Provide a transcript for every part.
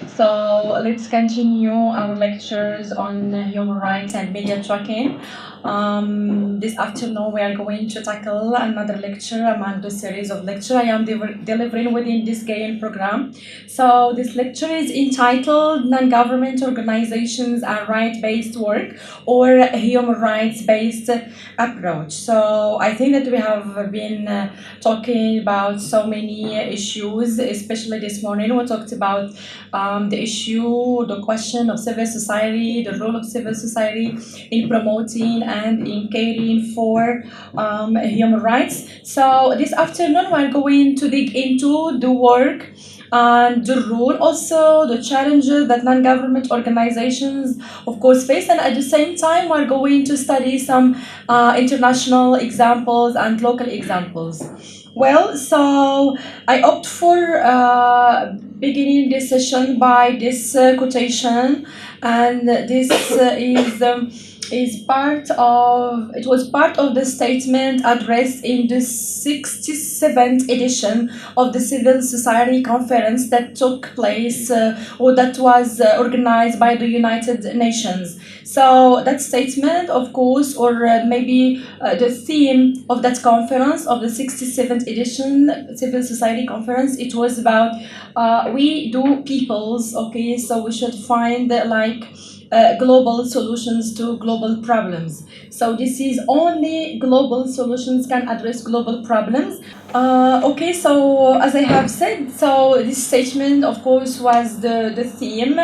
So let's continue our lectures on human rights and media tracking. This afternoon we are going to tackle another lecture among the series of lecture I am delivering within this GAIN program. So this lecture is entitled Non-Government Organizations and Right-Based Work, or Human Rights-Based Approach. So I think that we have been talking about so many issues, especially this morning we talked about the issue, the question of civil society, the role of civil society in promoting and in caring for human rights. So this afternoon we're going to dig into the work and the role, also the challenges that non-government organizations of course face, and at the same time we're going to study some international examples and local examples. Well, so I opt for beginning this session by this quotation, and this is part of, it was part of the statement addressed in the 67th edition of the Civil Society Conference that took place or that was organized by the United Nations. So that statement, of course, or maybe the theme of that conference, of the 67th edition Civil Society Conference, it was about we do peoples, okay, so we should find global solutions to global problems. So this is only global solutions can address global problems. Okay, so as I have said, so this statement, of course, was the theme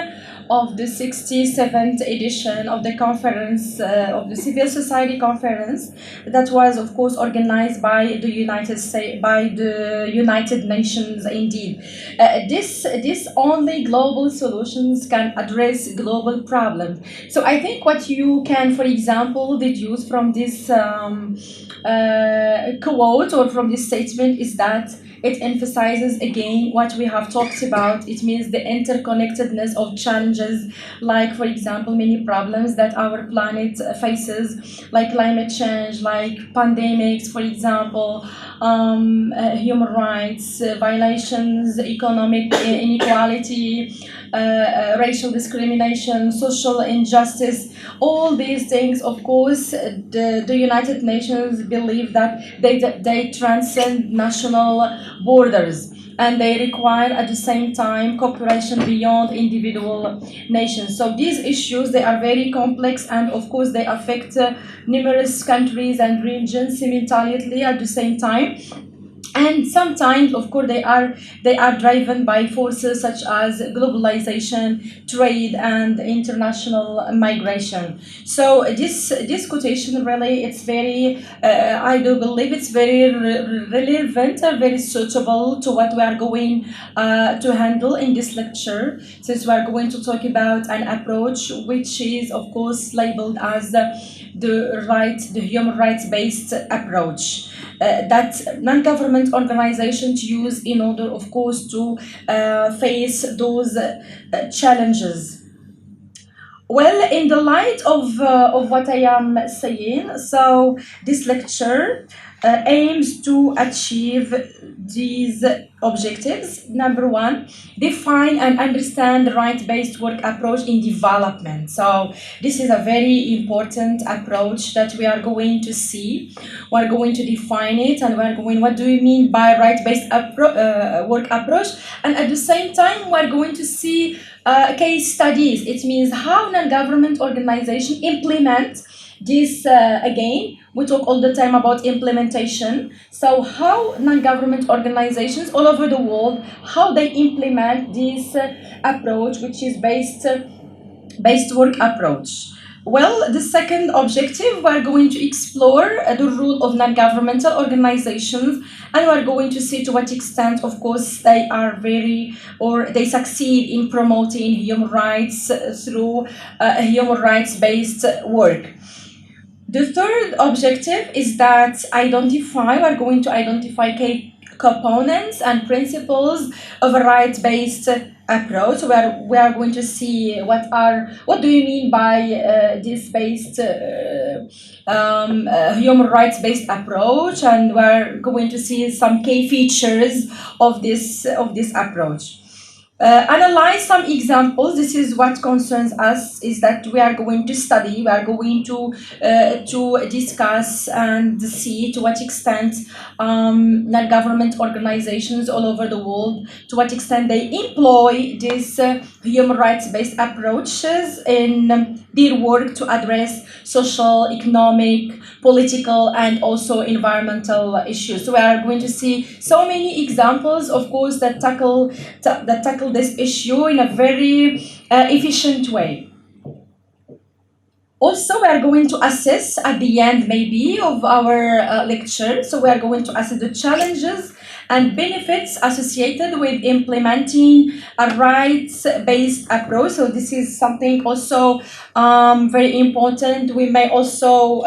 of the 67th edition of the conference, of the Civil Society Conference, that was, of course, organized by the United Nations. Indeed, this only global solutions can address global problems. So I think what you can, for example, deduce from this quote or from this statement is that it emphasizes again what we have talked about. It means the interconnectedness of challenges, like, for example, many problems that our planet faces, like climate change, like pandemics, for example, human rights violations, economic inequality, racial discrimination, social injustice. All these things, of course, the United Nations believe that they transcend national borders, and they require at the same time cooperation beyond individual nations. So these issues, they are very complex, and of course they affect numerous countries and regions simultaneously at the same time, and sometimes, of course, they are driven by forces such as globalization, trade, and international migration. So this quotation, really, it's very I do believe it's very relevant, very suitable to what we are going to handle in this lecture, since we are going to talk about an approach which is, of course, labeled as the human rights based approach that non-government organizations use in order, of course, to face those challenges. Well, in the light of what I am saying, so this lecture aims to achieve these objectives. Number one, define and understand the right-based work approach in development. So this is a very important approach that we are going to see. We're going to define it, and we're going, what do we mean by right-based work approach? And at the same time, we're going to see case studies. It means how non-government organizations implement this. Again, we talk all the time about implementation. So how non-government organizations all over the world, how they implement this approach, which is based work approach. Well, the second objective, we're going to explore the role of non-governmental organizations, and we're going to see to what extent, of course, they are very, or they succeed in promoting human rights through human rights-based work. The third objective is that we're going to identify key components and principles of a rights-based approach, where we are going to see what do you mean by this based human rights based approach, and we're going to see some key features of this approach. analyze some examples. This is what concerns us, is that we are going to study, we are going to discuss and see to what extent non-government organizations all over the world, to what extent they employ these human rights-based approaches in their work to address social, economic, political, and also environmental issues. So we are going to see so many examples, of course, that tackle this issue in a very efficient way. Also, we are going to assess at the end, maybe, of our lecture. So we are going to assess the challenges and benefits associated with implementing a rights-based approach. So this is something also very important. We may also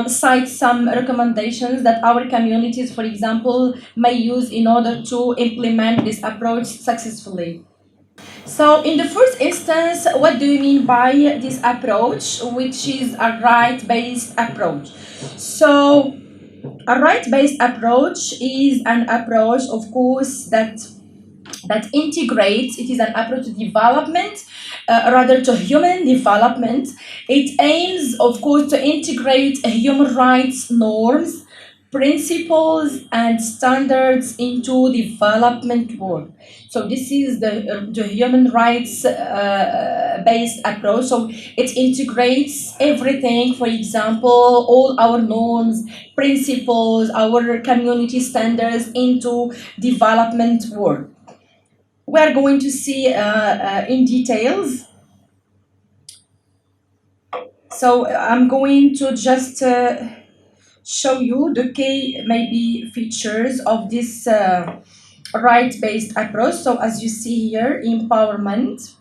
cite some recommendations that our communities, for example, may use in order to implement this approach successfully. So in the first instance, what do you mean by this approach, which is a right-based approach? So a right-based approach is an approach, of course, that integrates. It is an approach to development, rather to human development. It aims, of course, to integrate human rights norms, principles, and standards into development work. So this is the human rights based approach. So it integrates everything, for example, all our norms, principles, our community standards into development work. We are going to see in details. So I'm going to just show you the key maybe features of this right-based approach. So as you see here, empowerment.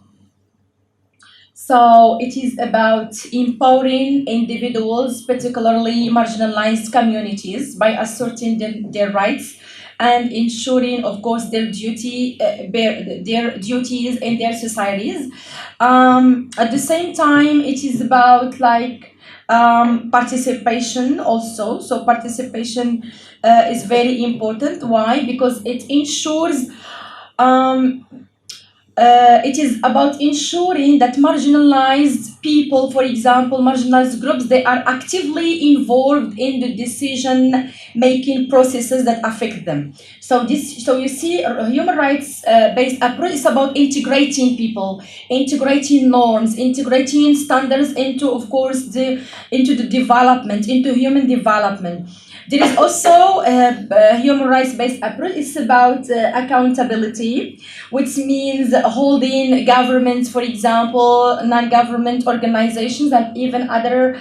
So it is about empowering individuals, particularly marginalized communities, by asserting their rights and ensuring, of course, their duties in their societies. At the same time, it is about participation also. So participation is very important. Why? Because it ensures. It is about ensuring that marginalized people, for example, marginalized groups, they are actively involved in the decision-making processes that affect them. So you see, a human rights-based approach is about integrating people, integrating norms, integrating standards into, of course, into the development, into human development. There is also a human rights-based approach. It's about accountability, which means holding governments, for example, non-government organizations, and even other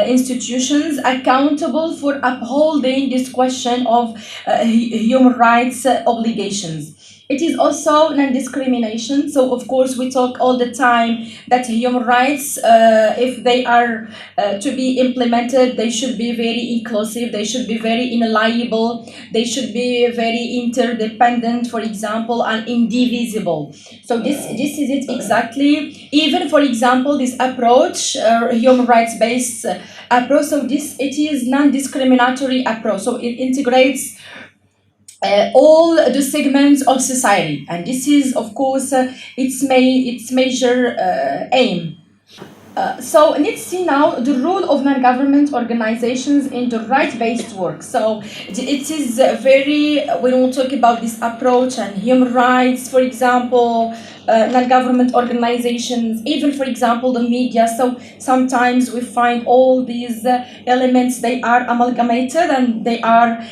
institutions accountable for upholding this question of human rights obligations. It is also non-discrimination. So, of course, we talk all the time that human rights, if they are to be implemented, they should be very inclusive, they should be very inalienable, they should be very interdependent, for example, and indivisible. So this is it exactly. Even, for example, this approach, human rights-based approach, so it is non-discriminatory approach. So it integrates all the segments of society, and this is, of course, its major aim. So let's see now the role of non-government organizations in the right-based work. So it is very, when we talk about this approach and human rights, for example, non-government organizations, even, for example, the media. So sometimes we find all these elements, they are amalgamated and they are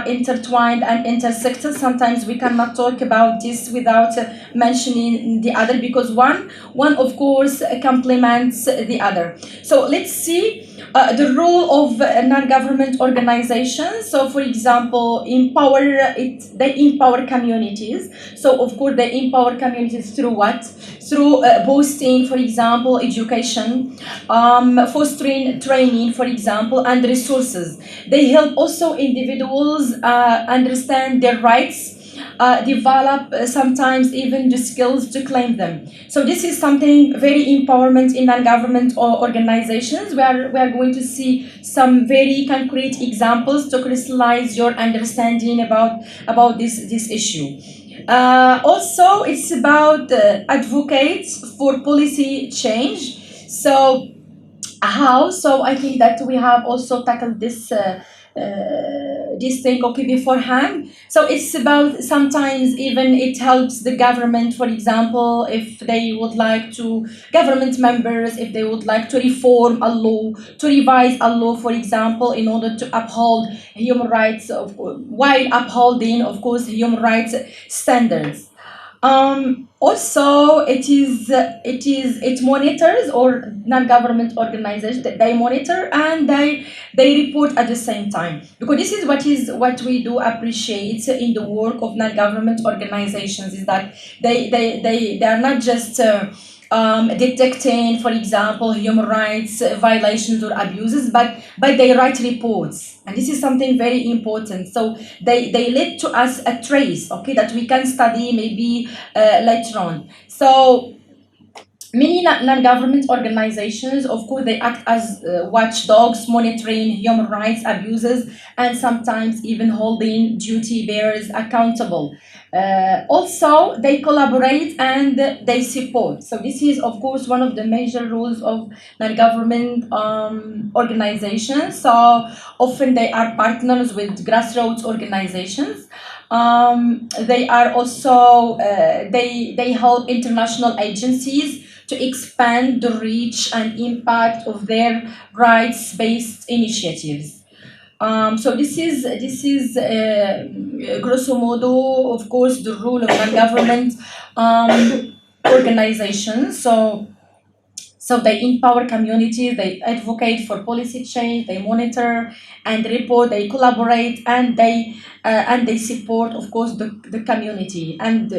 intertwined and intersected. Sometimes we cannot talk about this without mentioning the other, because one of course complements the other. So let's see the role of non-government organizations. So, for example, they empower communities. So, of course, they empower communities through what? Through boosting, for example, education, fostering training, for example, and resources. They help also individuals understand their rights, develop sometimes even the skills to claim them. So this is something very empowerment in non-government organizations. We are going to see some very concrete examples to crystallize your understanding about this issue. Also, it's about advocates for policy change. So how? So I think that we have also tackled this thing okay beforehand. So it's about sometimes even it helps the government, for example, if they would like to government members, if they would like to reform a law, to revise a law, for example, in order to uphold human rights while upholding, of course, human rights standards. Also, it monitors, or non-government organizations, they monitor and they report at the same time, because this is what we do appreciate in the work of non-government organizations, is that they are not just detecting, for example, human rights violations or abuses, but they write reports, and this is something very important. So they lead to us a trace, okay, that we can study maybe later on. So many non-government organizations, of course, they act as watchdogs, monitoring human rights abuses, and sometimes even holding duty bearers accountable. Also, they collaborate and they support. So this is, of course, one of the major roles of non-government organizations. So often they are partners with grassroots organizations. They are also they help international agencies to expand the reach and impact of their rights-based initiatives. So this is grosso modo, of course, the role of non-government organizations. So they empower communities, they advocate for policy change, they monitor and report, they collaborate, and they support, of course, the community. And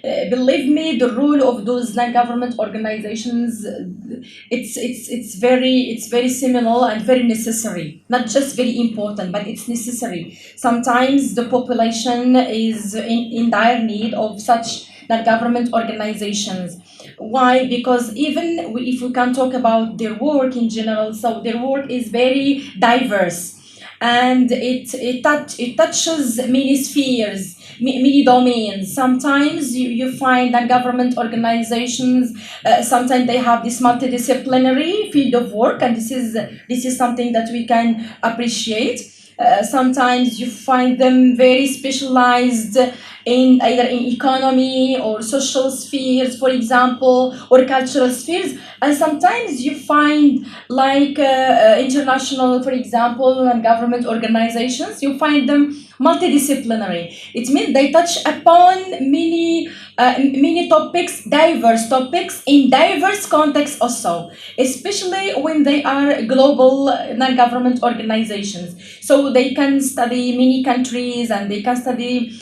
believe me, the role of those non-government organizations, it's very similar and very necessary. Not just very important, but it's necessary. Sometimes the population is in dire need of such non-government organizations. Why? Because even if we can talk about their work in general, so their work is very diverse, and it touches many spheres, many domains. Sometimes you find that government organizations, sometimes they have this multidisciplinary field of work, and this is something that we can appreciate. Sometimes you find them very specialized in either in economy or social spheres, for example, or cultural spheres. And sometimes you find like international, for example, and government organizations, you find them multidisciplinary. It means they touch upon many topics, diverse topics in diverse contexts also, especially when they are global non-government organizations. So they can study many countries, and they can study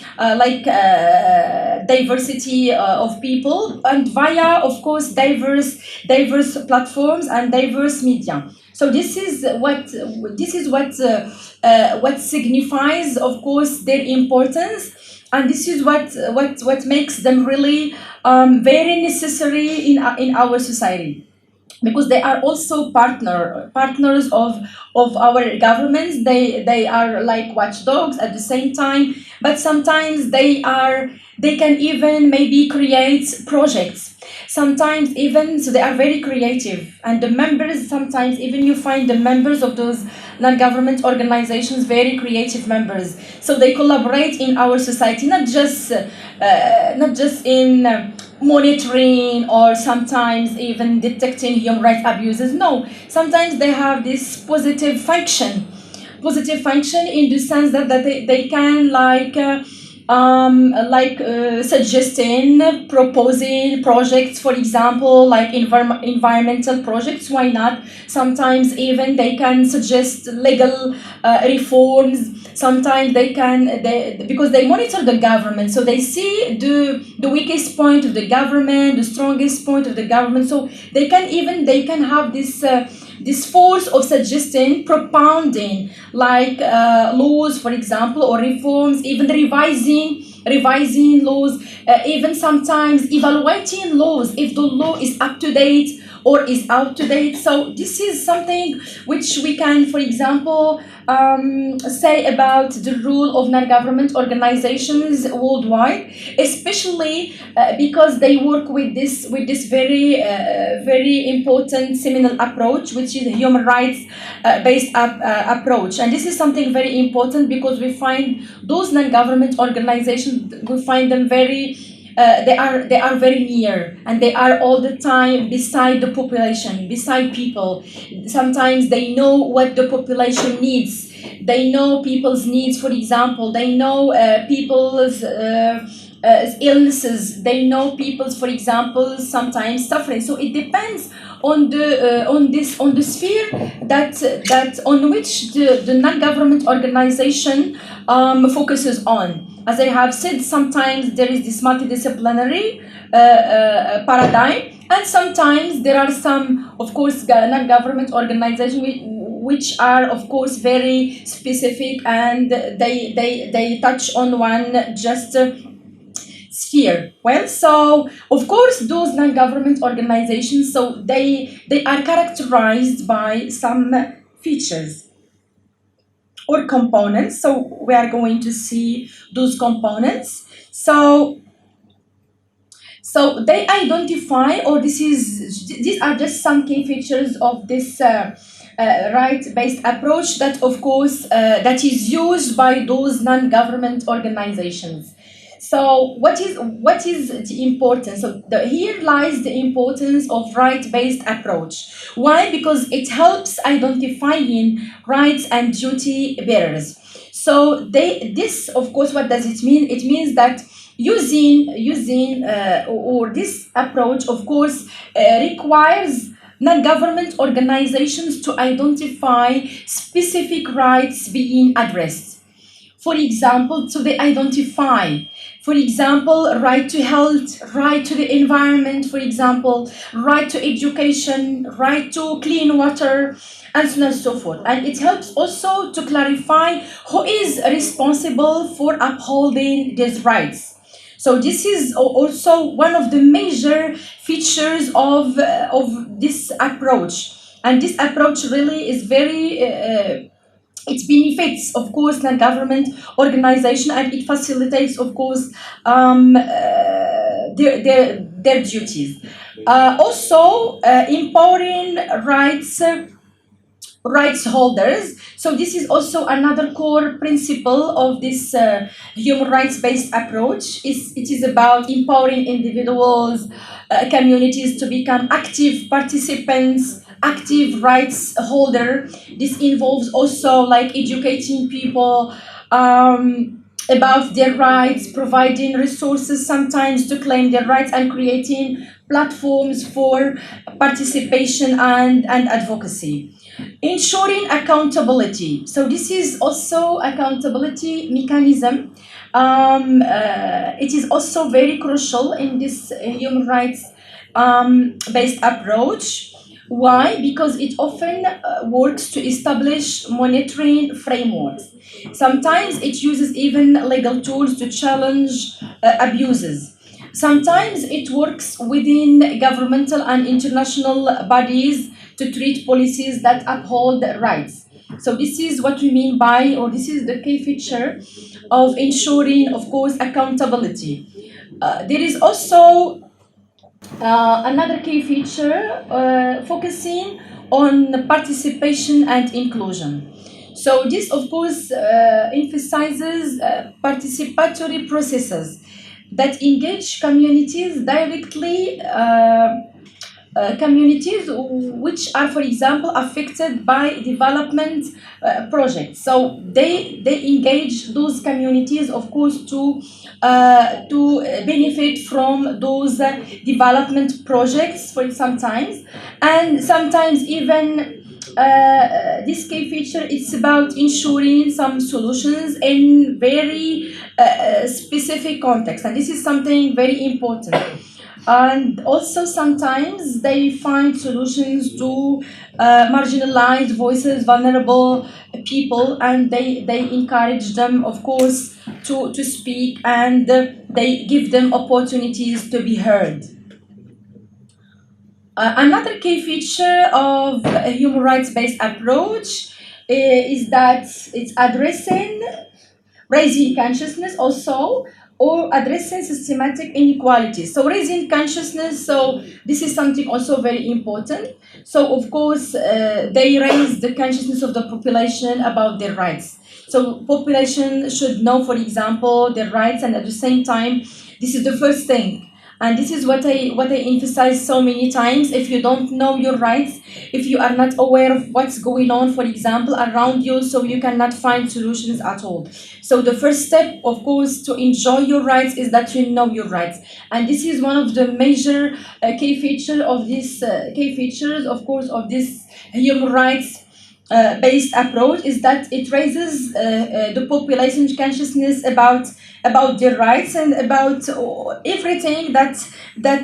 diversity of people, and via, of course, diverse platforms and diverse media. So this is what signifies, of course, their importance, and this is what makes them really very necessary in our society, because they are also partners of our governments. They are like watchdogs at the same time, but sometimes they can even maybe create projects, sometimes even, so they are very creative. And the members, sometimes even you find the members of those non-government organizations very creative members. So they collaborate in our society, not just in monitoring or sometimes even detecting human rights abuses. No, sometimes they have this positive function in the sense that they can suggesting, proposing projects, for example, like environmental projects. Why not? Sometimes even they can suggest legal reforms. Sometimes because they monitor the government, so they see the weakest point of the government, the strongest point of the government. So they can have this force of suggesting, propounding, like laws, for example, or reforms, even revising revising laws, even sometimes evaluating laws if the law is up to date or is out to date. So this is something which we can, for example, say about the role of non-government organizations worldwide, especially because they work with this very important seminal approach, which is a human rights based approach. And this is something very important because we find those non-government organizations, we find them very they are very near, and they are all the time beside the population, beside people. Sometimes they know what the population needs. They know people's needs, for example. They know people's illnesses. They know people's, for example, sometimes suffering. So it depends on the sphere that on which the non-government organization focuses on. As I have said, sometimes there is this multidisciplinary paradigm, and sometimes there are some, of course, non-government organizations which are, of course, very specific, and they touch on one just sphere. Well, so of course those non-government organizations, so they are characterized by some features or components. So we are going to see those components. So they identify, or these are just some key features of this right-based approach that, of course, that is used by those non-government organizations. So what is the importance? So here lies the importance of right-based approach. Why? Because it helps identifying rights and duty bearers. So this, of course, what does it mean? It means that using or this approach, of course, requires non-government organizations to identify specific rights being addressed. For example, so they identify, for example, right to health, right to the environment, for example, right to education, right to clean water, and so on and so forth. And it helps also to clarify who is responsible for upholding these rights. So this is also one of the major features of this approach. And this approach really is very it benefits, of course, non-government organization, and it facilitates, of course, their duties. Also, empowering rights holders. So this is also another core principle of this human rights-based approach. It is about empowering individuals, communities to become active participants, active rights holder. This involves also like educating people about their rights, providing resources sometimes to claim their rights, and creating platforms for participation and advocacy. Ensuring accountability. So this is also accountability mechanism. It is also very crucial in this human rights based approach. Why? Because it often works to establish monitoring frameworks. Sometimes it uses even legal tools to challenge abuses. Sometimes it works within governmental and international bodies to treat policies that uphold rights. So this is what we mean by, or this is the key feature of ensuring, of course, accountability. There is also another key feature focusing on participation and inclusion. So this, of course, emphasizes participatory processes that engage communities directly, communities which are, for example, affected by development projects. So they engage those communities, of course, to benefit from those development projects for sometimes, and sometimes even this key feature is about ensuring some solutions in very specific context, and this is something very important. And also sometimes they find solutions to marginalized voices, vulnerable people, and they encourage them, of course, to speak, and they give them opportunities to be heard. Another key feature of a human rights based approach is that it's addressing raising consciousness also, or addressing systematic inequalities. So raising consciousness, so this is something also very important. So of course they raise the consciousness of the population about their rights. So population should know, for example, their rights, and at the same time, this is the first thing. And this is what I emphasize so many times. If you don't know your rights, if you are not aware of what's going on, for example, around you, so you cannot find solutions at all. So the first step, of course, to enjoy your rights is that you know your rights, and this is one of the major key feature of this key features, of course, of this human rights based approach, is that it raises the population's consciousness about their rights and about everything that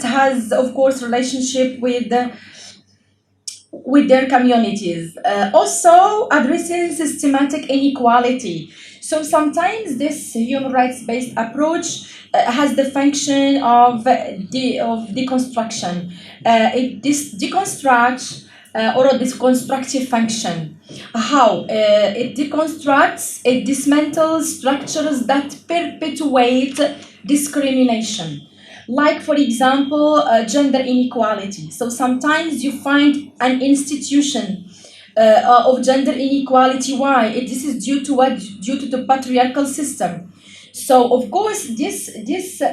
has, of course, relationship with their communities. Also, addressing systematic inequality. So sometimes this human rights based approach has the function of deconstruction. This deconstructs or a deconstructive function. How? It deconstructs, it dismantles structures that perpetuate discrimination, like for example gender inequality. So sometimes you find an institution of gender inequality. Why? This is due to what? Due to the patriarchal system. So of course this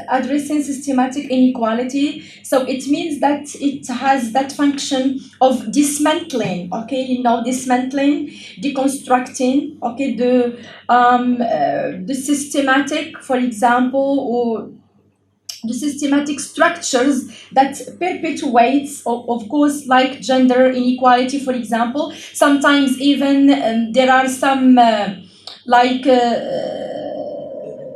addressing systematic inequality, so it means that it has that function of dismantling, okay, dismantling, deconstructing, okay, the systematic, for example, or the systematic structures that perpetuates, of course, like gender inequality, for example. Sometimes even there are some like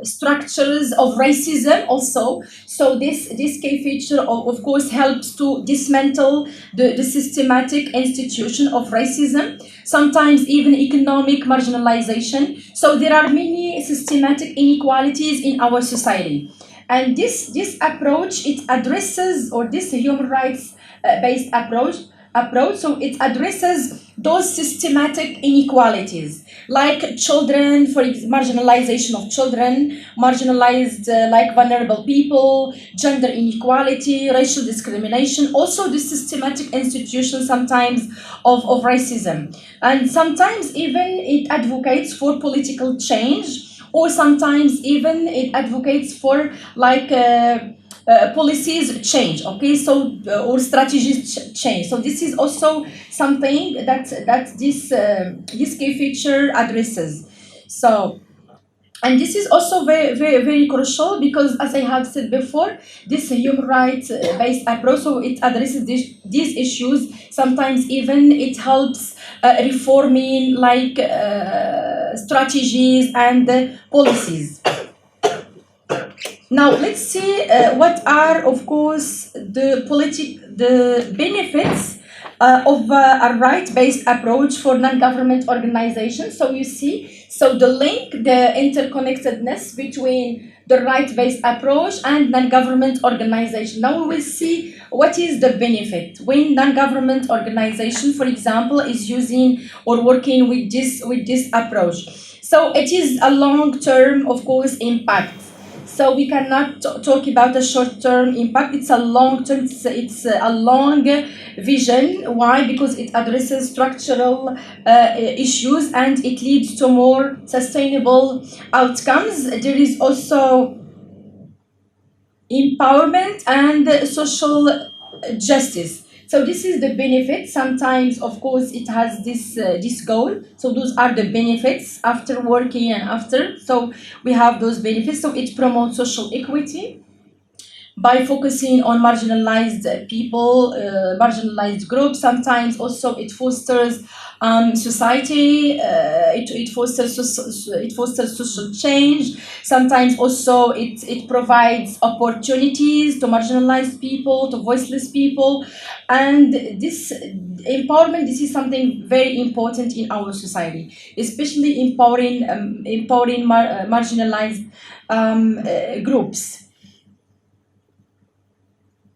structures of racism also. So this key feature of course helps to dismantle the systematic institution of racism, sometimes even economic marginalization. So there are many systematic inequalities in our society, and this approach, it addresses, or this human rights based approach, so it addresses those systematic inequalities, like children, for marginalization of children, marginalized like vulnerable people, gender inequality, racial discrimination, also the systematic institution sometimes of racism. And sometimes even it advocates for political change, or sometimes even it advocates for like policies change, okay, so or strategies change. So this is also something that this key feature addresses. So, and this is also very crucial, because as I have said before, this human rights based approach, so it addresses these issues. Sometimes even it helps reforming like strategies and policies. Now let's see what are, of course, the benefits of a right-based approach for non-government organizations. So you see, so the link, the interconnectedness between the right-based approach and non-government organization. Now we will see what is the benefit when non-government organization, for example, is using or working with this approach. So it is a long-term, of course, impact. So we cannot talk about a short-term impact. It's a long-term. It's a long vision. Why? Because it addresses structural issues and it leads to more sustainable outcomes. There is also empowerment and social justice. So this is the benefit. Sometimes, of course, it has this goal. So those are the benefits after working and after. So we have those benefits. So it promotes social equity. by focusing on marginalized people, marginalized groups. Sometimes also it fosters society, it fosters social change. Sometimes also it provides opportunities to marginalized people, to voiceless people, and this empowerment. This is something very important in our society, especially empowering marginalized groups.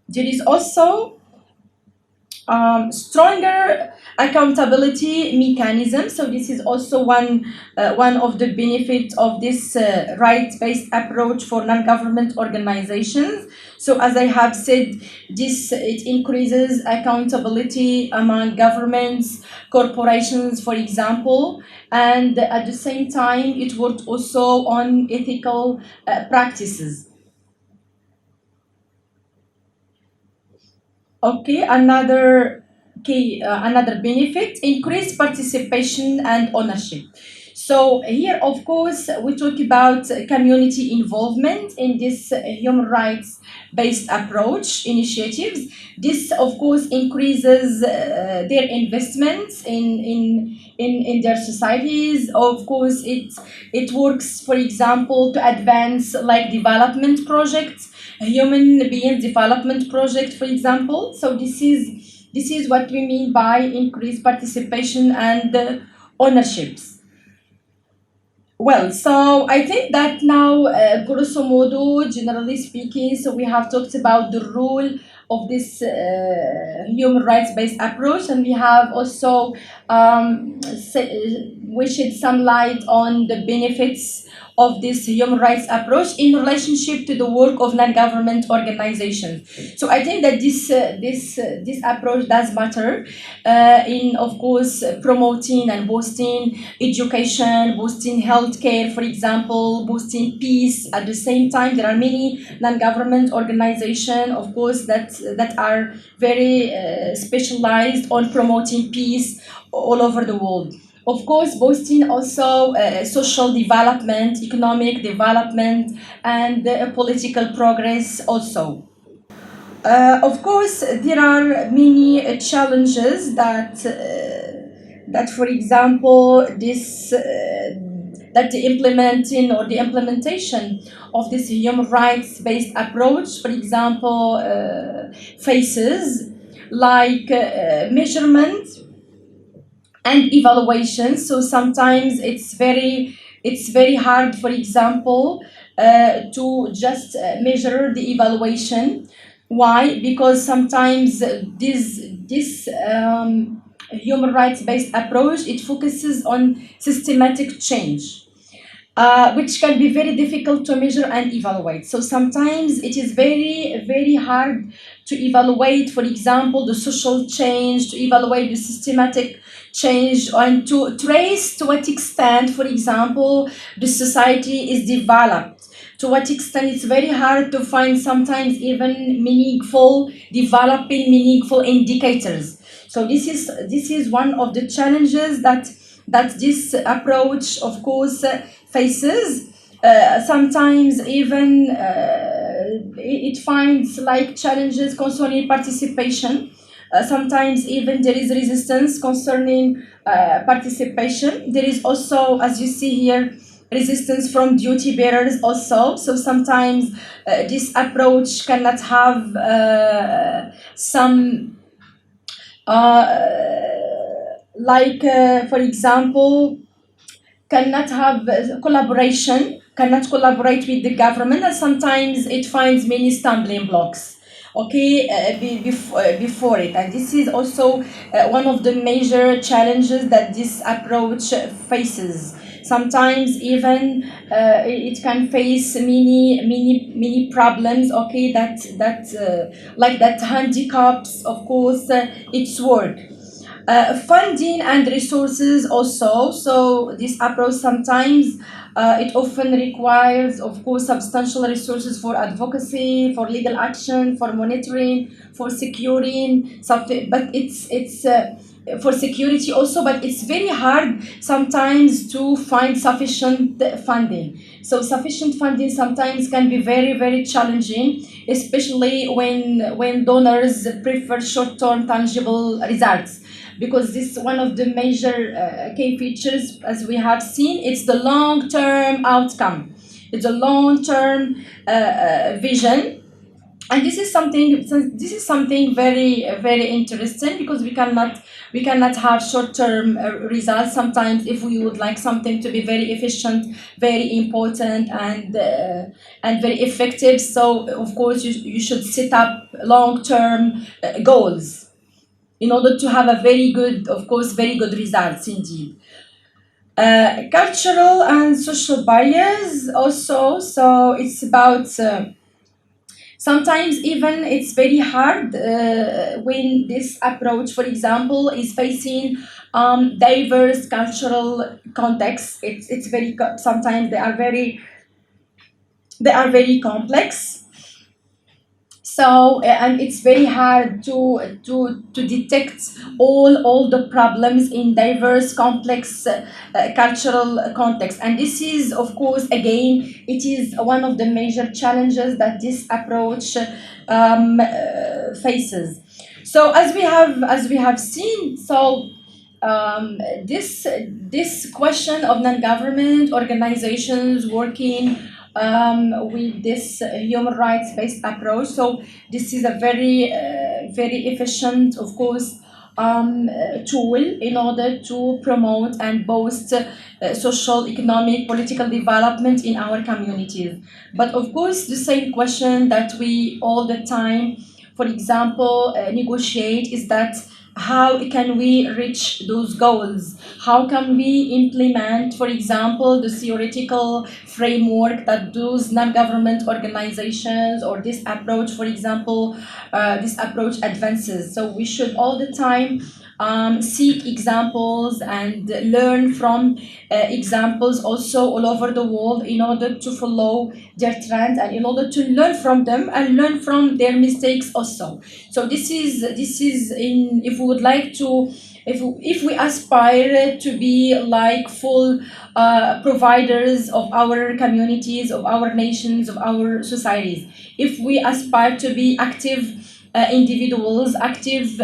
There is also stronger accountability mechanism. So this is also one of the benefits of this rights-based approach for non-government organizations. So as I have said, this it increases accountability among governments, corporations, for example, and at the same time it works also on ethical practices. Okay, another benefit, increased participation and ownership. So here, of course, we talk about community involvement in this human rights based approach initiatives. This, of course, increases their investments in their societies. Of course, it works, for example, to advance like development projects, human being development project, for example. So this is what we mean by increased participation and ownerships. Well, so I think that now, grosso modo, generally speaking, so we have talked about the role of this human rights-based approach, and we have also we shed some light on the benefits of this human rights approach in relationship to the work of non-government organizations. So I think that this approach does matter in, of course, promoting and boosting education, boosting healthcare, for example, boosting peace. At the same time, there are many non-government organizations, of course, that are very specialized on promoting peace all over the world. Of course, boosting also social development, economic development, and political progress also. Of course, there are many challenges that, for example, this that the implementation of this human rights-based approach, for example, faces, like measurement and evaluation. So sometimes it's very hard, for example, to just measure the evaluation. Why? Because sometimes this human rights based approach, it focuses on systematic change, which can be very difficult to measure and evaluate. So sometimes it is very, very hard to evaluate, for example, the social change, to evaluate the systematic change, and to trace to what extent, for example, the society is developed. To what extent it's very hard to find sometimes even meaningful indicators. So this is one of the challenges that this approach, of course, faces. Sometimes even it finds like challenges concerning participation. Sometimes even there is resistance concerning participation. There is also, as you see here, resistance from duty bearers also. So sometimes this approach cannot have some for example, cannot have cannot collaborate with the government, and sometimes it finds many stumbling blocks. Okay, before it, and this is also one of the major challenges that this approach faces. Sometimes even it can face many problems. Okay, that handicaps, of course, its work. Funding and resources also. So this approach sometimes It often requires, of course, substantial resources for advocacy, for legal action, for monitoring, for securing something. But it's for security also. But it's very hard sometimes to find sufficient funding. So sufficient funding sometimes can be very challenging, especially when donors prefer short-term tangible results, because this is one of the major key features, as we have seen. It's the long-term outcome. It's a long-term vision, and this is something very interesting, because we cannot have short-term results. Sometimes, if we would like something to be very efficient, very important, and very effective, so of course you should set up long-term goals in order to have a very good, of course, very good results indeed. Cultural and social bias also. So it's about sometimes even it's very hard when this approach, for example, is facing diverse cultural contexts. It's very sometimes they are very complex. So and it's very hard to detect all the problems in diverse complex cultural context. And this is, of course, again, it is one of the major challenges that this approach faces. So as we have seen, so this question of non-government organizations working with this human rights based approach. So this is a very efficient, of course, tool in order to promote and boost social, economic, political development in our communities. But of course, the same question that we all the time, for example, negotiate is that how can we reach those goals? How can we implement, for example, the theoretical framework that those non-government organizations, or this approach, for example, this approach advances? So we should all the time seek examples and learn from examples also all over the world, in order to follow their trend, and in order to learn from them and learn from their mistakes also. So this is in, if we would like to, if we aspire to be like full providers of our communities, of our nations, of our societies, if we aspire to be active individuals, active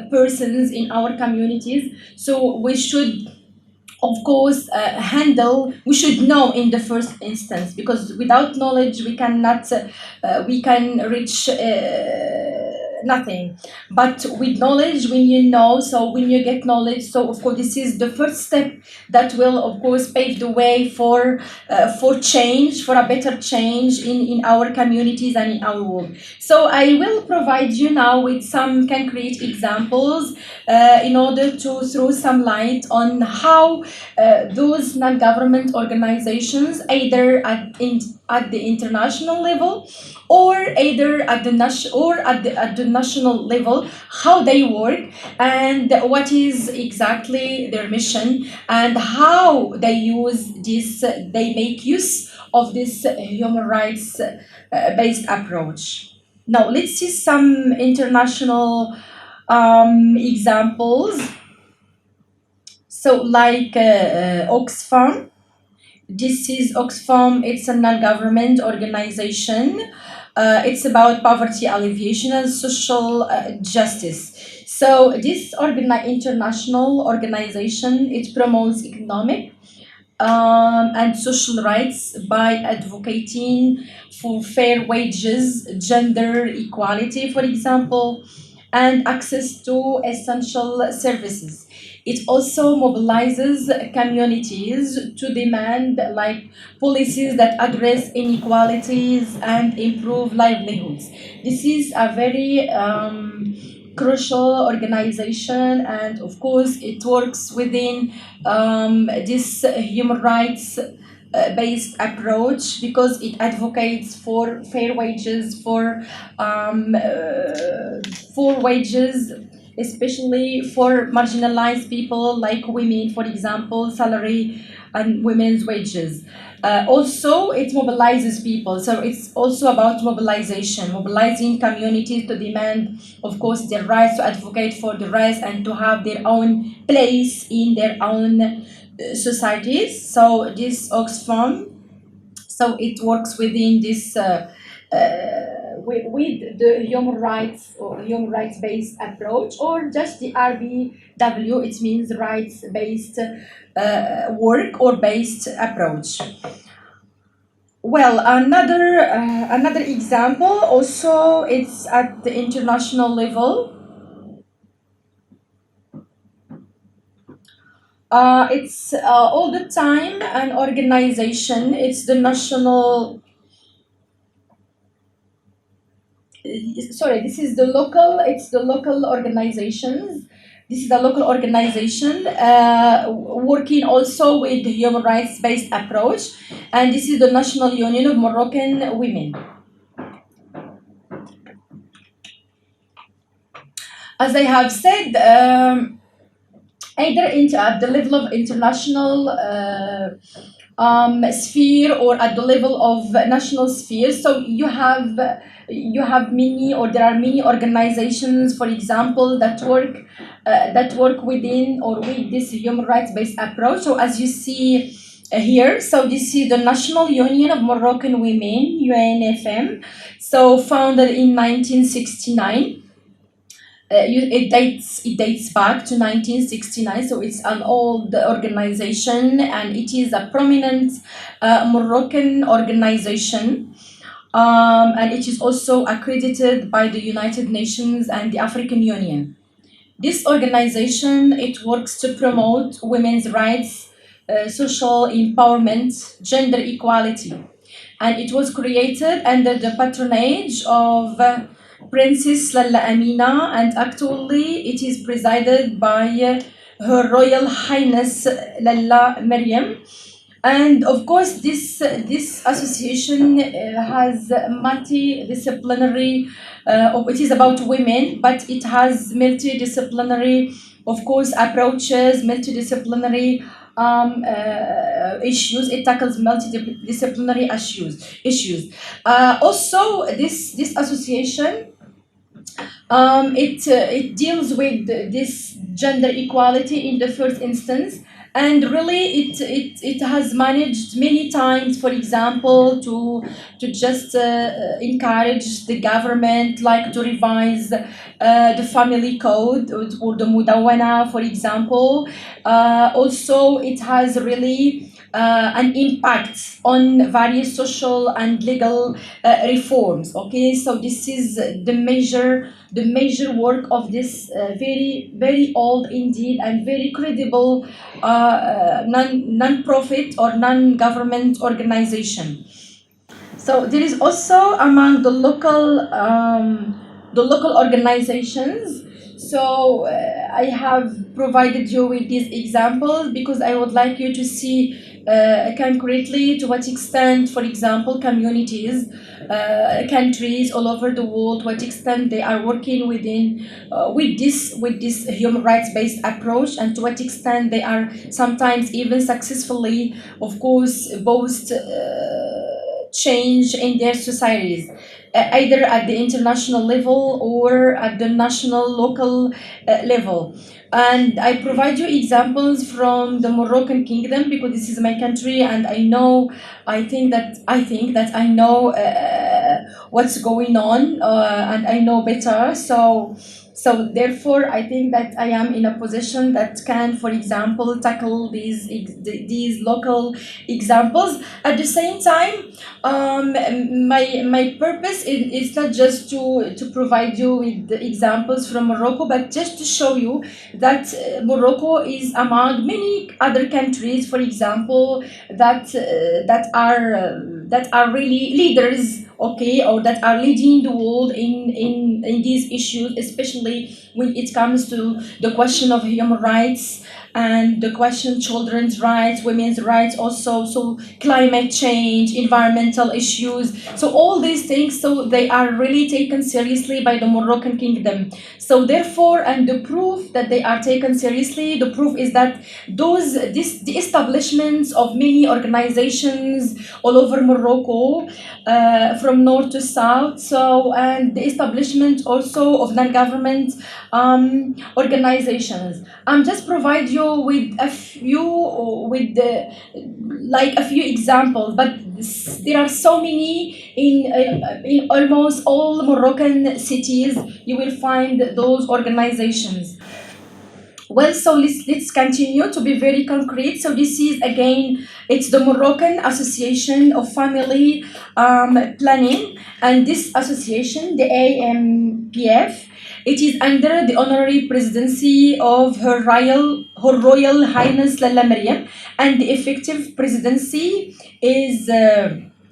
persons in our communities, so we should, of course, we should know in the first instance, because without knowledge we can reach nothing. But with knowledge, when you know, so when you get knowledge, so of course this is the first step that will, of course, pave the way for change, for a better change in our communities and in our world. So I will provide you now with some concrete examples in order to throw some light on how those non-government organizations, either at the international level, or either at the national level, how they work, and what is exactly their mission, and how they make use of this human rights based approach. Now let's see some international examples. So like Oxfam. This is Oxfam. It's a non-government organization. It's about poverty alleviation and social justice. So this international organization, it promotes economic and social rights by advocating for fair wages, gender equality, for example, and access to essential services. It also mobilizes communities to demand like policies that address inequalities and improve livelihoods. This is a very crucial organization, and of course it works within this human rights based approach, because it advocates for fair wages, for wages especially for marginalized people like women, for example, salary and women's wages. Also, it mobilizes people. So it's also about mobilization, mobilizing communities to demand, of course, their rights, to advocate for the rights, and to have their own place in their own societies. So this Oxfam, so it works within this with the human rights or human rights based approach, or just the RBW. It means rights based work or based approach. Well, another example also, it's at the international level. It's all the time an organization. It's the national. Sorry, this is the local. It's the local organizations. This is the local organization working also with the human rights based approach, and this is the National Union of Moroccan Women. As I have said, either at the level of international sphere or at the level of national sphere. So you have many, or there are many organizations, for example, that work within or with this human rights based approach. So as you see here, so this is the National Union of Moroccan Women, UNFM, so founded in 1969. It dates back to 1969, so it's an old organization, and it is a prominent Moroccan organization, and it is also accredited by the United Nations and the African Union. This organization, it works to promote women's rights, social empowerment, gender equality, and it was created under the patronage of Princess Lalla Amina, and actually it is presided by Her Royal Highness Lalla Maryam. And of course, this association has multidisciplinary. It is about women, but it has multidisciplinary, of course, approaches, multidisciplinary issues. It tackles multidisciplinary issues. Also, this association, it deals with this gender equality in the first instance, and really it has managed many times, for example, to just encourage the government, like to revise the family code, or the mudawana, for example. Also, it has really an impact on various social and legal reforms. Okay, so this is the major work of this very old indeed and very credible non-profit or non-government organization. So there is also among the local organizations. So I have provided you with these examples because I would like you to see concretely to what extent, for example, communities, countries all over the world, what extent they are working within with this human rights based approach, and to what extent they are sometimes even successfully, of course, both change in their societies, either at the international level or at the national local level. And I provide you examples from the Moroccan kingdom because this is my country, and I think that I know what's going on, and I know better. So therefore, I think that I am in a position that can, for example, tackle these local examples. At the same time, my purpose is not just to provide you with the examples from Morocco, but just to show you that Morocco is among many other countries, for example, that are really leaders, okay, or that are leading the world in these issues, especially when it comes to the question of human rights and the question children's rights, women's rights also, so climate change, environmental issues, so all these things, so they are really taken seriously by the Moroccan kingdom. So therefore, and the proof that they are taken seriously, the proof is that the establishments of many organizations all over Morocco, from north to south. So, and the establishment also of non-government organizations. I'm just provide you with a few, with the, like a few examples, but there are so many in almost all Moroccan cities. You will find those organizations. Well, so let's continue to be very concrete. So this is again, it's the Moroccan Association of Family Planning, and this association, the AMPF, it is under the honorary presidency of Her Royal Highness Lalla Mariam, and the effective presidency is.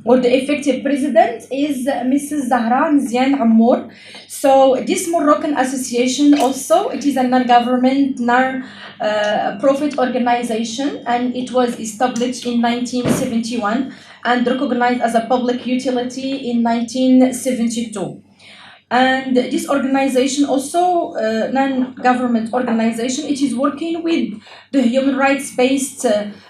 Or the effective president is Mrs. Zahra Mzian Amour. So this Moroccan association also, it is a non-government, non-profit organization, and it was established in 1971 and recognized as a public utility in 1972. And this organization also, non-government organization, it is working with the human rights based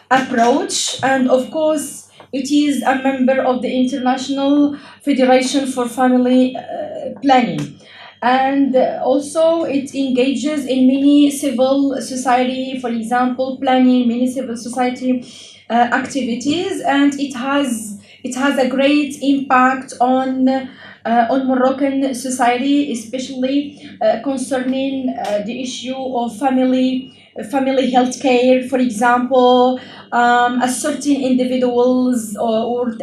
approach, and of course it is a member of the International Federation for Family Planning. And also it engages in many civil society, for example, planning many civil society activities, and it has a great impact on Moroccan society, especially concerning the issue of family health care, for example, asserting individuals or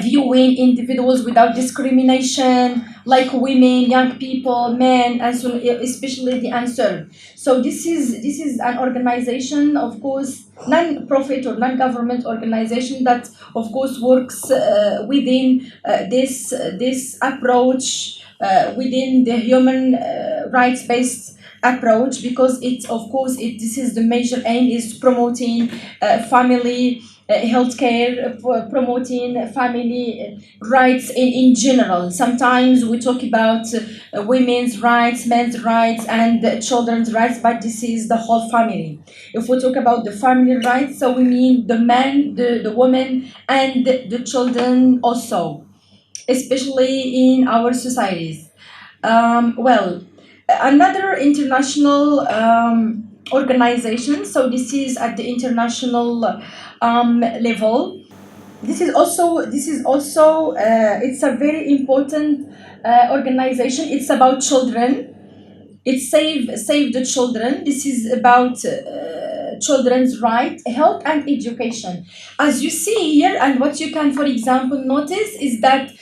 viewing individuals without discrimination, like women, young people, men, and so especially the unserved. So this is an organization, of course, non-profit or non-government organization that, of course, works within this approach, within the human rights based approach, because it's, of course, this is the major aim, is promoting family healthcare, promoting family rights in general. Sometimes we talk about women's rights, men's rights, and children's rights, but this is the whole family. If we talk about the family rights, so we mean the man, the woman, and the children also, especially in our societies. Well, another international organization, so this is at the international level. This is also it's a very important organization. It's about children. It's save the children. This is about children's right, health, and education. As you see here, and what you can, for example, notice is that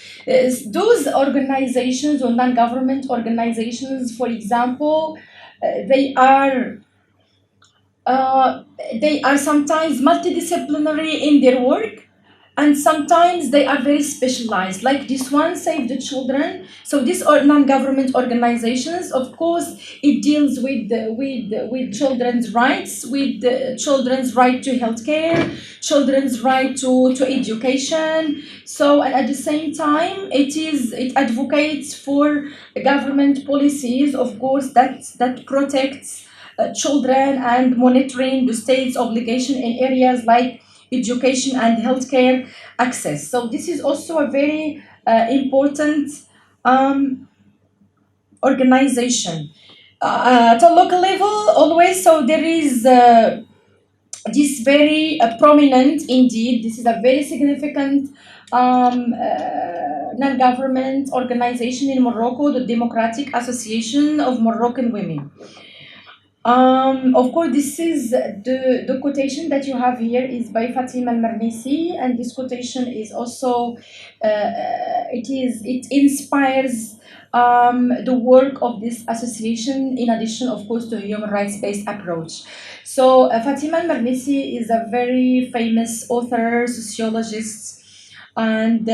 those organizations or non-government organizations, for example, they are they are sometimes multidisciplinary in their work, and sometimes they are very specialized, like this one, Save the Children. So these are non-government organizations, of course, it deals with children's rights, with children's right to healthcare, children's right to education. So, and at the same time, it advocates for government policies, of course, that protects children, and monitoring the state's obligation in areas like education and healthcare access. So this is also a very important um, organization. At a local level, always, so there is this very prominent, indeed, this is a very significant non-government organization in Morocco, the Democratic Association of Moroccan Women. Of course, this is the quotation that you have here is by Fatima Al-Marnisi, and this quotation is also it inspires the work of this association, in addition, of course, to a human rights based approach. So Fatima Al-Marnisi is a very famous author, sociologist, and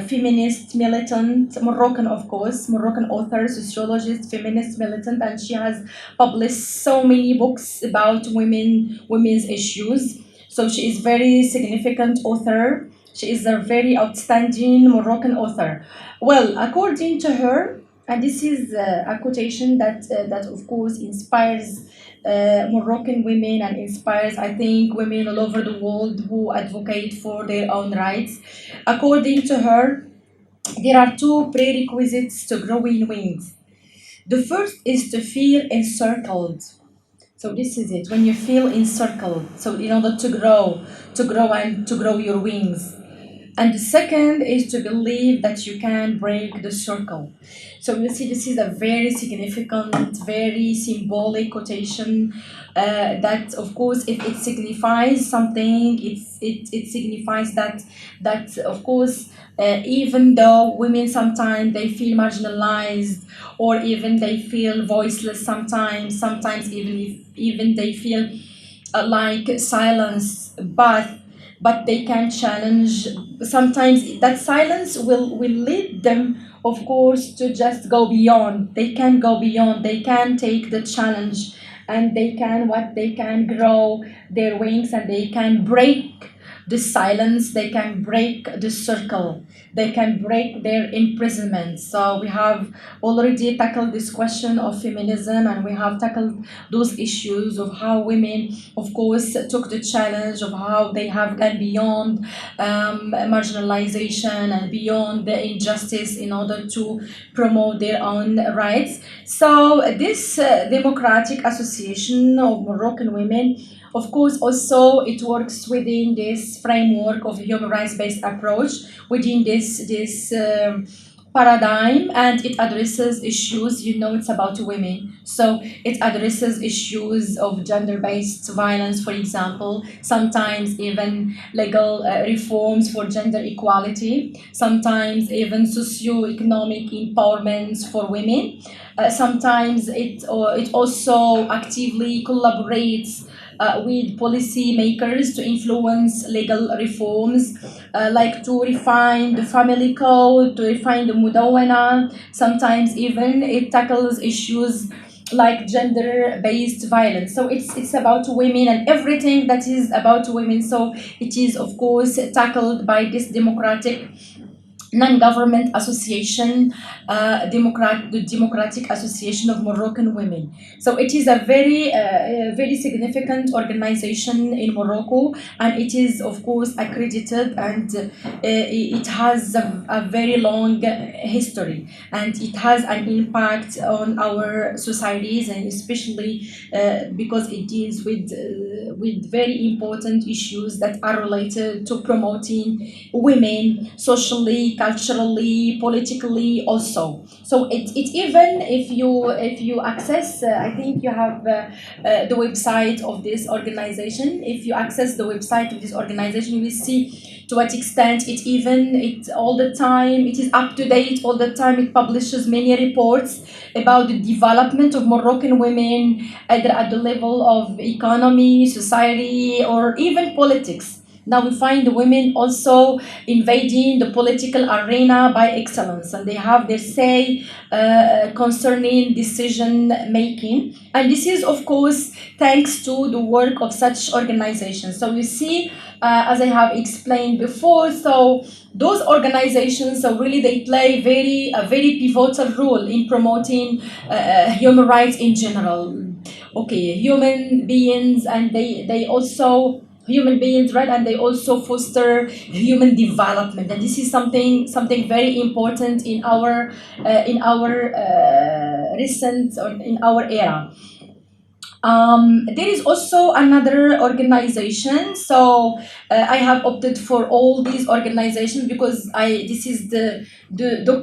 feminist militant, Moroccan, of course, Moroccan author, sociologist, feminist militant, and she has published so many books about women's issues. So she is very significant author. She is a very outstanding Moroccan author. Well, according to her, and this is a quotation that of course inspires Moroccan women and inspires, I think, women all over the world who advocate for their own rights. According to her, there are two prerequisites to growing wings. The first is to feel encircled. So this is it. When you feel encircled, so in order to grow your wings. And the second is to believe that you can break the circle. So you see, this is a very significant, very symbolic quotation. That, of course, if it signifies something, it signifies that of course, even though women sometimes they feel marginalized, or even they feel voiceless sometimes even they feel like silence, but they can challenge. Sometimes that silence will lead them, of course, to just go beyond. They can go beyond, they can take the challenge, and they can grow their wings, and they can break the silence, they can break the circle, they can break their imprisonment. So we have already tackled this question of feminism, and we have tackled those issues of how women, of course, took the challenge, of how they have gone beyond marginalization and beyond the injustice in order to promote their own rights. So this democratic association of Moroccan women, of course, also it works within this framework of human rights based approach, within this paradigm, and it addresses issues. It's about women, so it addresses issues of gender-based violence, for example, sometimes even legal reforms for gender equality, sometimes even socio-economic empowerment for women. Sometimes it also actively collaborates with policymakers to influence legal reforms, like to refine the family code, to refine the mudawana. Sometimes even it tackles issues like gender-based violence. So it's about women and everything that is about women. So it is, of course, tackled by this democratic non-government association, the Democratic Association of Moroccan Women. So it is a very significant organization in Morocco, and it is, of course, accredited, and it has a very long history, and it has an impact on our societies, and especially because it deals with very important issues that are related to promoting women socially, culturally, politically also. So it even if you access, I think you have the website of this organization. If you access the website of this organization, you will see to what extent it all the time, it is up to date all the time. It publishes many reports about the development of Moroccan women, either at the level of economy, society, or even politics. Now we find the women also invading the political arena by excellence, and they have their say concerning decision making. And this is, of course, thanks to the work of such organizations. So you see, as I have explained before, so those organizations, so really they play a very pivotal role in promoting human rights in general. Okay, human beings, and they also human beings, right? And they also foster human development, and this is something very important in our recent, or in our era. There is also another organization. So I have opted for all these organizations because this is the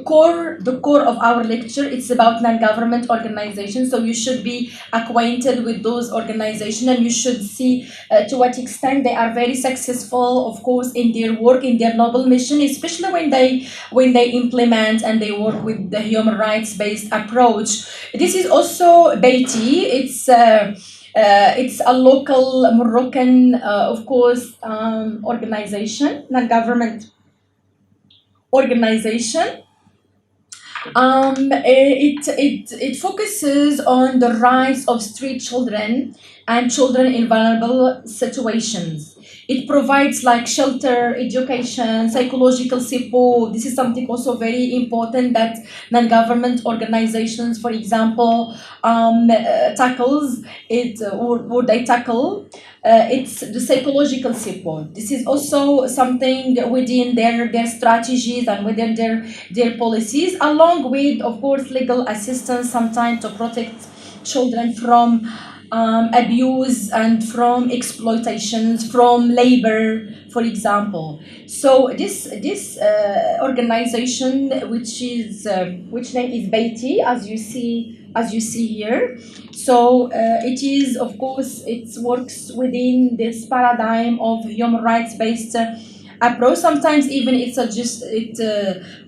core of our lecture. It's about non-government organizations. So you should be acquainted with those organizations, and you should see to what extent they are very successful, of course, in their work, in their noble mission, especially when they implement and they work with the human rights based approach. This is also Beiti. It's a local Moroccan, of course, organization, non-government organization. It focuses on the rights of street children and children in vulnerable situations. It provides like shelter, education, psychological support. This is something also very important that non-government organizations, for example, tackles it, or they tackle. It's the psychological support. This is also something within their strategies and within their policies, along with, of course, legal assistance sometimes to protect children from abuse and from exploitations, from labor, for example. So this organization, which name is Beiti, as you see here. So it is, of course, it works within this paradigm of human rights based approach. Sometimes even it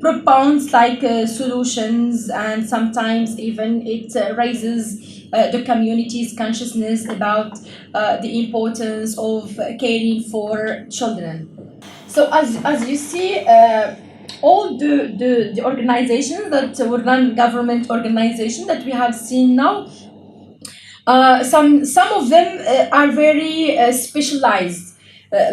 propounds like solutions, and sometimes even it raises the community's consciousness about the importance of caring for children. So as you see, all the organizations that were non-government organizations that we have seen now, some of them are very specialized,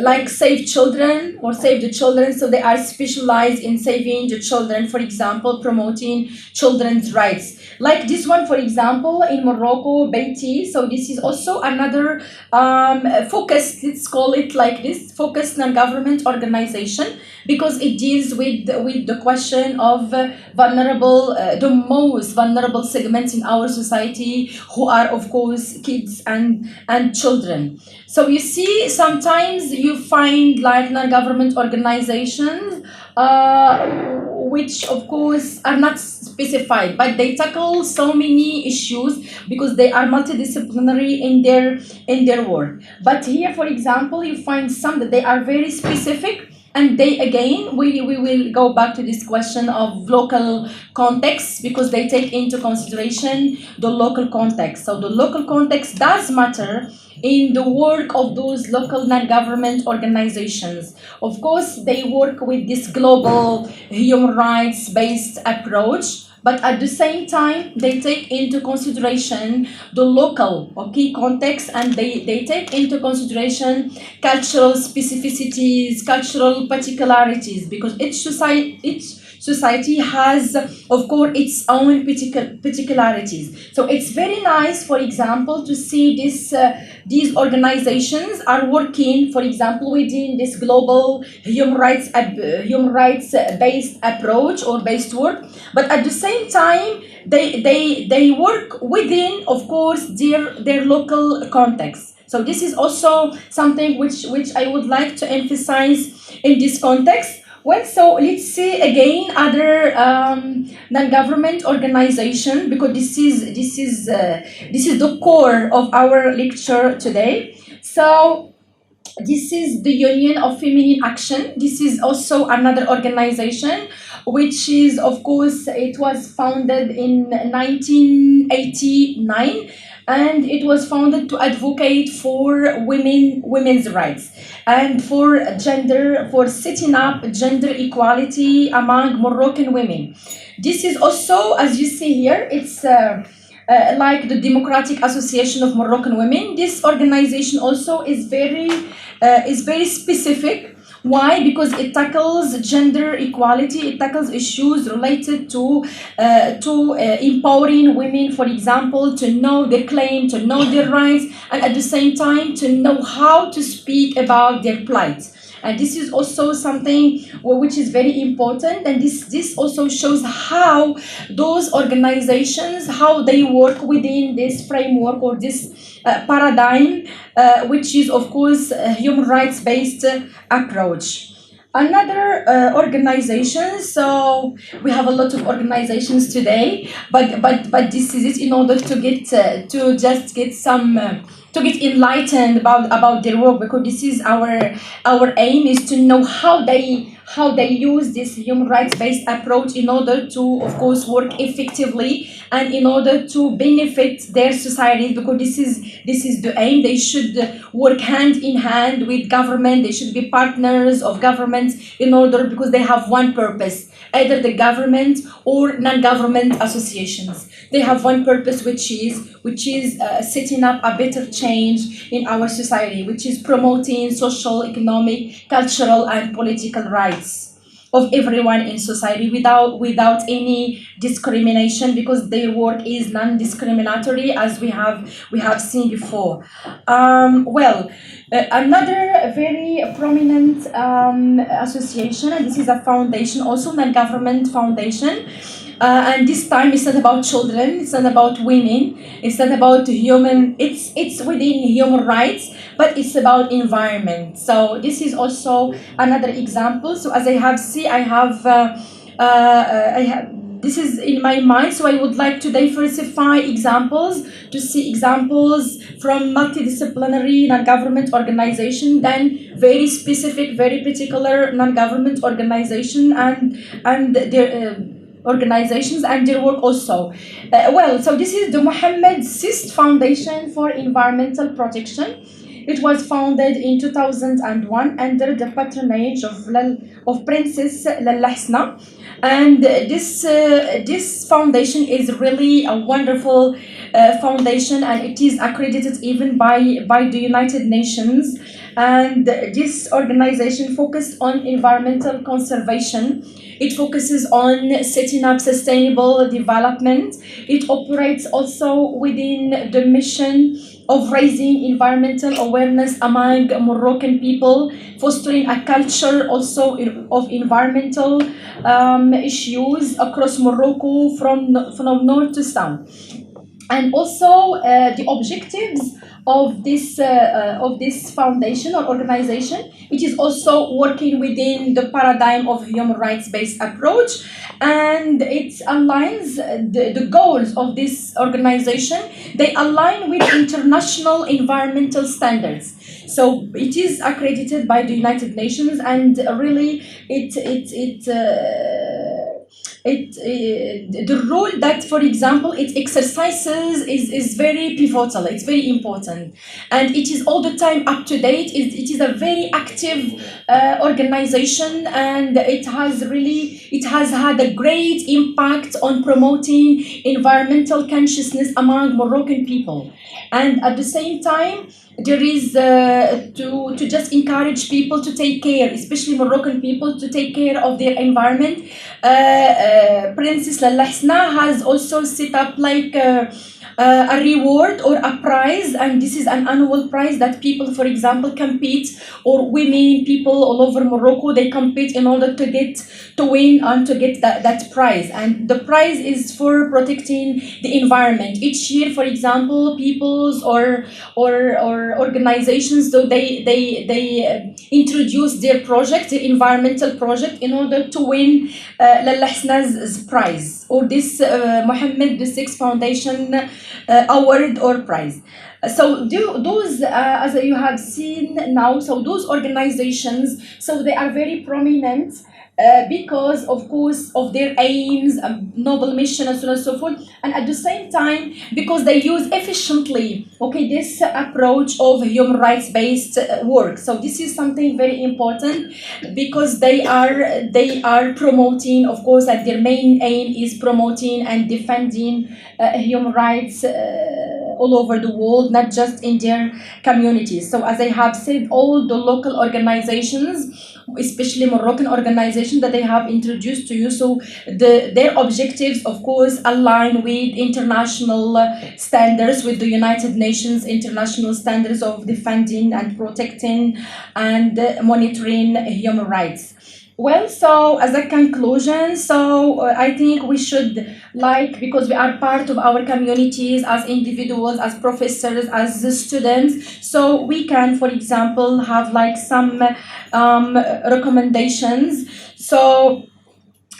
like Save Children or Save the Children. So they are specialized in saving the children, for example, promoting children's rights. Like this one, for example, in Morocco, Beiti. So this is also another focused, let's call it like this, focused non-government organization, because it deals with the question of vulnerable, the most vulnerable segments in our society, who are, of course, kids and children. So you see, sometimes you find like non-government organizations, which of course are not specified, but they tackle so many issues because they are multidisciplinary in their work. But here, for example, you find some that they are very specific, and they, again, we will go back to this question of local context, because they take into consideration the local context. So the local context does matter in the work of those local non-government organizations. Of course, they work with this global human rights based approach, but at the same time they take into consideration the local key context, and they take into consideration cultural specificities, cultural particularities, because each society has, of course, its own particularities. So it's very nice, for example, to see these organizations are working, for example, within this global human rights based approach or based work, but at the same time they work within, of course, their local context. So this is also something which I would like to emphasize in this context. Well, so let's see again other non-government organization, because this is the core of our lecture today. So this is the Union of Feminine Action. This is also another organization, which is, of course, it was founded in 1989, and it was founded to advocate for women's rights and for setting up gender equality among Moroccan women. This is also, as you see here, it's like the Democratic Association of Moroccan Women. This organization also is very specific. Why? Because it tackles gender equality. It tackles issues related to empowering women, for example, to know their claim, to know their rights, and at the same time to know how to speak about their plight. And this is also something which is very important, and this also shows how those organizations, how they work within this framework or this paradigm, which is, of course, a human rights based approach. Another organization, so we have a lot of organizations today, but this is it, in order to get to just get some to get enlightened about their work, because this is our aim, is to know how how they use this human rights based approach in order to, of course, work effectively and in order to benefit their societies, because this is the aim. They should work hand in hand with government. They should be partners of governments in order, because they have one purpose, either the government or non-government associations. They have one purpose, which is setting up a better change in our society, which is promoting social, economic, cultural, and political rights of everyone in society without any discrimination, because their work is non-discriminatory, as we have seen before. Another very prominent association, and this is a foundation, also non-government foundation, and this time it's not about children, it's not about women, it's not about human, it's within human rights, but it's about environment. So this is also another example. So as I have this is in my mind, so I would like to diversify examples, to see examples from multidisciplinary non-government organization, then very specific, very particular non-government organization and their organizations and their work also. So this is the Mohammed Sist Foundation for Environmental Protection. It was founded in 2001 under the patronage of Princess Lalla, and this foundation is really a wonderful foundation, and it is accredited even by the United Nations. And this organization focused on environmental conservation. It focuses on setting up sustainable development. It operates also within the mission of raising environmental awareness among Moroccan people, fostering a culture also of environmental issues across Morocco from north to south. And also the objectives of this foundation or organization, it is also working within the paradigm of human rights based approach, and it aligns the goals of this organization. They align with international environmental standards. So it is accredited by the United Nations, and really the role that, for example, it exercises is very pivotal. It's very important, and it is all the time up to date. It is a very active organization, and it has had a great impact on promoting environmental consciousness among Moroccan people. And at the same time, there is to just encourage people to take care, especially Moroccan people, to take care of their environment. Princess Lalla has also set up like a reward or a prize, and this is an annual prize that people, for example, compete, or women, people all over Morocco, they compete in order to win and to get that prize. And the prize is for protecting the environment. Each year, for example, peoples or organizations, so they introduce their project, their environmental project, in order to win Lalla Hasna's prize, or this Mohammed VI Foundation award or prize. So those, as you have seen now, so those organizations, so they are very prominent because, of course, of their aims, noble mission, and so on and so forth, and at the same time because they use efficiently, this approach of human rights based work. So this is something very important, because they are promoting, of course, that their main aim is promoting and defending human rights all over the world, not just in their communities. So as I have said, all the local organizations, especially Moroccan organizations that they have introduced to you, so their objectives, of course, align with international standards, with the United Nations international standards of defending and protecting and monitoring human rights. Well, so as a conclusion, so I think we should, because we are part of our communities as individuals, as professors, as students, so we can, for example, have some recommendations. So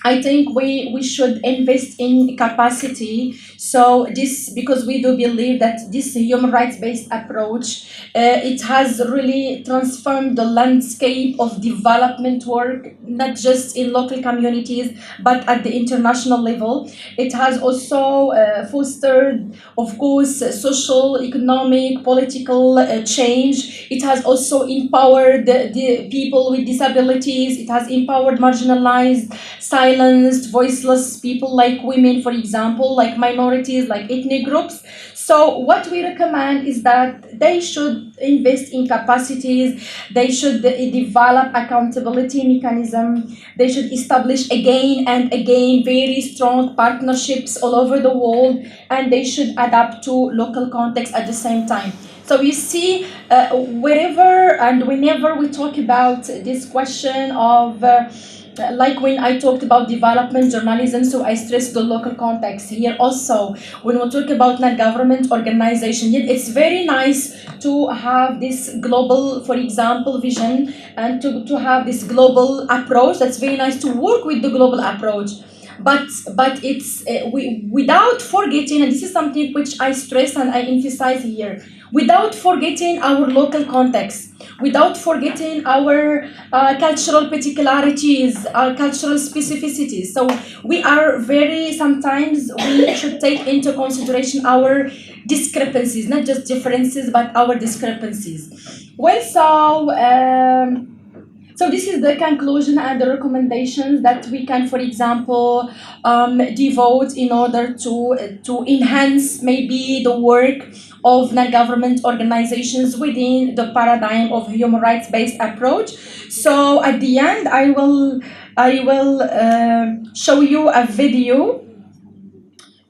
I think we should invest in capacity. So this, because we do believe that this human rights based approach, it has really transformed the landscape of development work, not just in local communities but at the international level. It has also fostered, of course, social, economic, political change. It has also empowered the people with disabilities. It has empowered marginalized, silenced, voiceless people like women, for example, like minorities, like ethnic groups. So what we recommend is that they should invest in capacities, they should develop accountability mechanism, they should establish again and again very strong partnerships all over the world, and they should adapt to local context at the same time. So you see, wherever and whenever we talk about this question of like when I talked about development journalism, so I stress the local context here also. When we talk about non-government organization, yet it's very nice to have this global, for example, vision, and to have this global approach. That's very nice to work with the global approach. But it's without forgetting, and this is something which I stress and I emphasize here, without forgetting our local context, without forgetting our cultural particularities, our cultural specificities. So we are very, sometimes we should take into consideration our discrepancies, not just differences, but our discrepancies. Well, so this is the conclusion and the recommendations that we can, for example, devote in order to enhance maybe the work of non-government organizations within the paradigm of human rights-based approach. So at the end, I will show you a video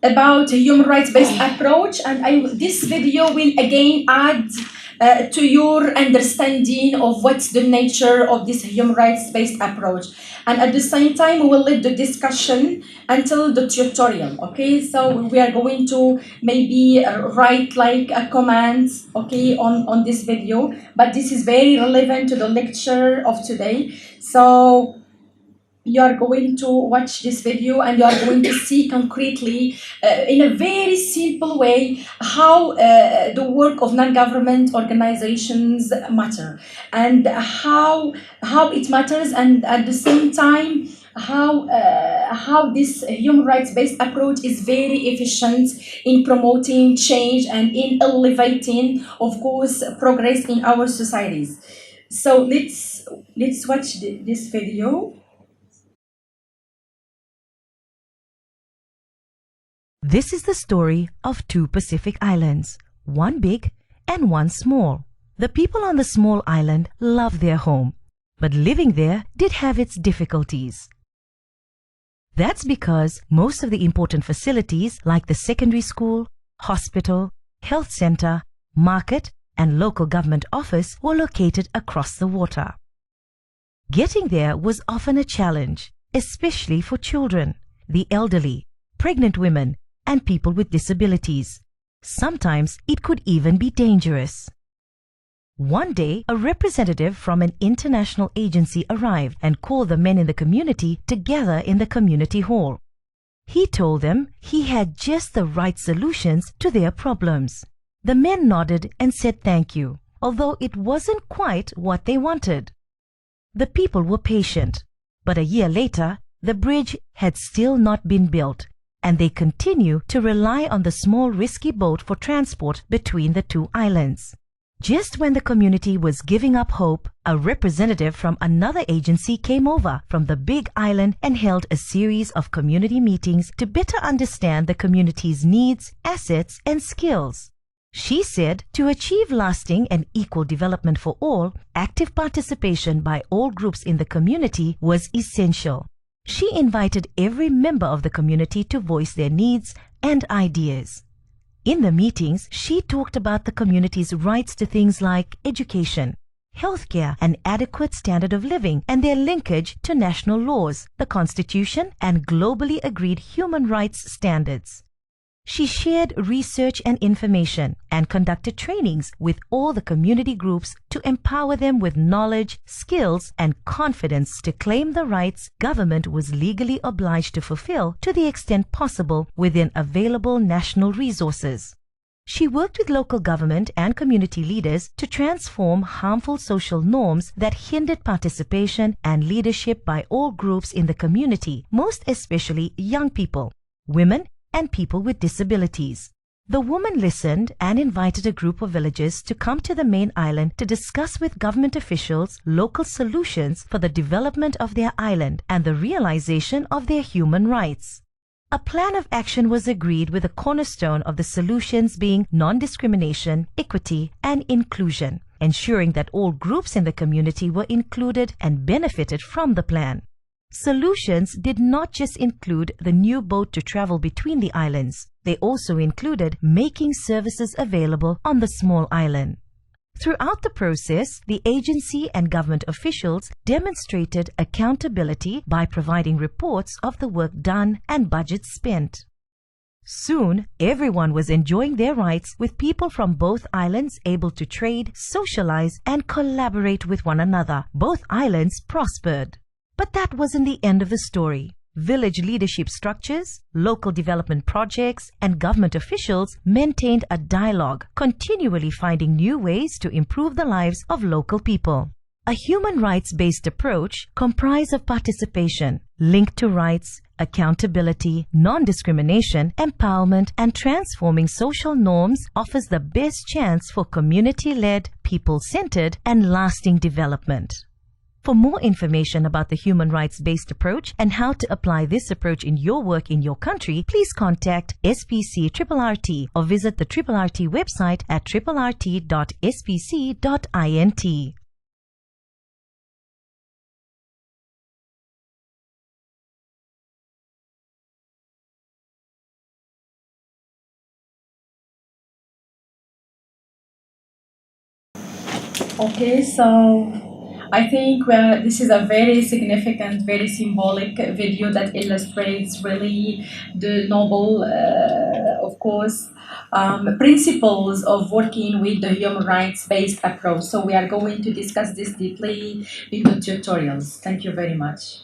about a human rights-based approach, and this video will again add to your understanding of what's the nature of this human rights-based approach. And at the same time, we will lead the discussion until the tutorial. Okay, so we are going to maybe write like a comment, okay, on this video, but this is very relevant to the lecture of today. So you are going to watch this video and you are going to see concretely in a very simple way how the work of non-government organizations matter, and how it matters, and at the same time how this human rights based approach is very efficient in promoting change and in elevating, of course, progress in our societies. So let's watch this video. This is the story of two Pacific islands, one big and one small. The people on the small island love their home, but living there did have its difficulties. That's because most of the important facilities like the secondary school, hospital, health center, market, and local government office were located across the water. Getting there was often a challenge, especially for children, the elderly, pregnant women, and people with disabilities. Sometimes it could even be dangerous. One day, a representative from an international agency arrived and called the men in the community together in the community hall. He told them he had just the right solutions to their problems. The men nodded and said thank you, although it wasn't quite what they wanted. The people were patient, but a year later, the bridge had still not been built, and they continue to rely on the small risky boat for transport between the two islands. Just when the community was giving up hope, a representative from another agency came over from the big island and held a series of community meetings to better understand the community's needs, assets, and skills. She said to achieve lasting and equal development for all, active participation by all groups in the community was essential. She invited every member of the community to voice their needs and ideas. In the meetings, she talked about the community's rights to things like education, healthcare, an adequate standard of living, and their linkage to national laws, the Constitution, and globally agreed human rights standards. She shared research and information and conducted trainings with all the community groups to empower them with knowledge, skills, and confidence to claim the rights government was legally obliged to fulfill to the extent possible within available national resources. She worked with local government and community leaders to transform harmful social norms that hindered participation and leadership by all groups in the community, most especially young people, women, and people with disabilities. The woman listened and invited a group of villagers to come to the main island to discuss with government officials local solutions for the development of their island and the realization of their human rights. A plan of action was agreed with the cornerstone of the solutions being non-discrimination, equity, and inclusion, ensuring that all groups in the community were included and benefited from the plan. Solutions did not just include the new boat to travel between the islands. They also included making services available on the small island. Throughout the process, the agency and government officials demonstrated accountability by providing reports of the work done and budgets spent. Soon, everyone was enjoying their rights, with people from both islands able to trade, socialize, and collaborate with one another. Both islands prospered. But that wasn't the end of the story. Village leadership structures, local development projects, and government officials maintained a dialogue, continually finding new ways to improve the lives of local people. A human rights-based approach comprised of participation, linked to rights, accountability, non-discrimination, empowerment, and transforming social norms offers the best chance for community-led, people-centered, and lasting development. For more information about the human rights-based approach and how to apply this approach in your work in your country, please contact SPC RRT or visit the RRT website at rrt.spc.int. Okay, so I think this is a very significant, very symbolic video that illustrates really the noble, of course, principles of working with the human rights-based approach. So we are going to discuss this deeply in the tutorials. Thank you very much.